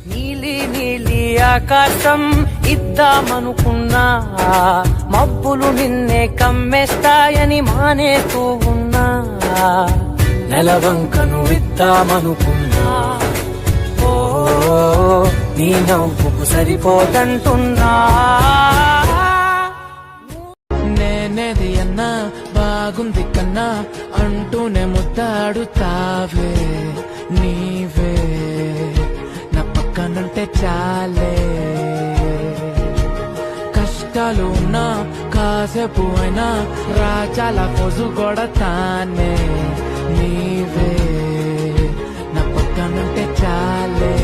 నీలి నీలి ఆకాశం ఇద్దామనుకున్నా, మబ్బులు నిన్నే కమ్మేస్తాయని మానేస్తూ ఉన్నా. నెలవంకను ఇద్దామనుకున్నా, ఓ నీ నవ్వుకు సరిపోదంటున్నా. నేనేది అన్నా బాగుంది కన్నా అంటూనే ముద్దాడుతావే నీవే నా పక్కనుంటే చాలే. కష్టాలు ఉన్నా కాసేపు అయినా రాజాల పోజు కొడతానే నీవే నా పక్కనుంటే చాలే.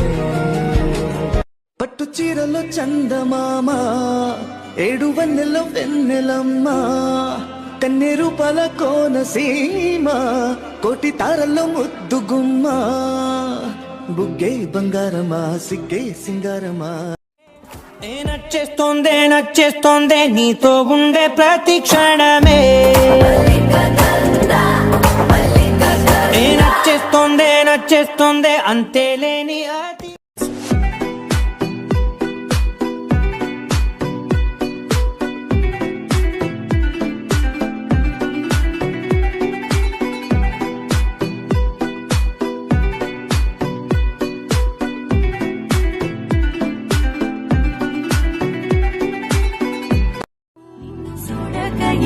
పట్టు చీరలో చందమామ, ఏడు వన్నెలో వెన్నెలమ్మ, కన్నెరు పల కోనసీమ, కోటి తారల్లో ముద్దు గుమ్మ, బుగ్గే బంగారమా సిగ్గే సింగారమా. నచ్చేస్తోందే నీతో ఉండే ప్రతి క్షణమే. నచ్చేస్తోందే అంతేలేని అతి.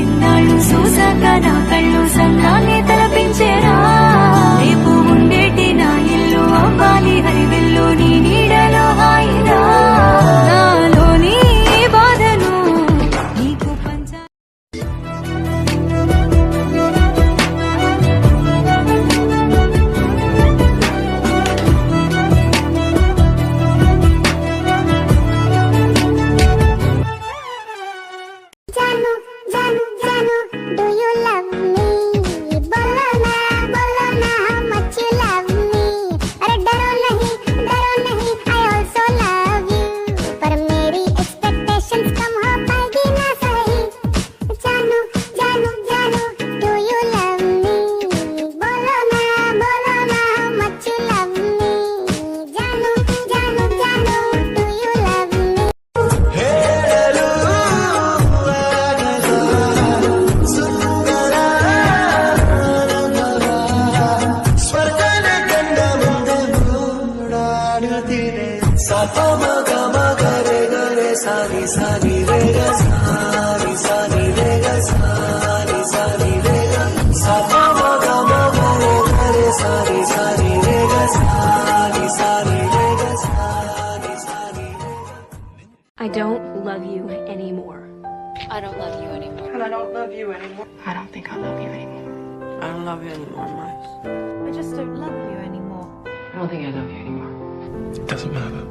ఇన్నాళ్ళు చూసాక నా కళ్ళు సన్నాలే తలపించేరా. రేపు ఉండేటి నా ఇల్లు అవ్వాలి హరివిల్లు నీ నీడలో హాయిరా. నాలోని బాధను నీకు పంచా. Janu, Janu, do you love me? Bolo na, how much you love me? Arre daro nahi, I also love you. Par meri expectations kam ho paegi na sahi. Janu, Janu, do you love me? Bolo na, how much you love me? Janu, do you love me? I don't love you anymore. I don't love you anymore. And I don't love you anymore. I don't think I love you anymore. I don't love you anymore, Miles. I just don't love you anymore. I don't think I love you anymore. It doesn't matter.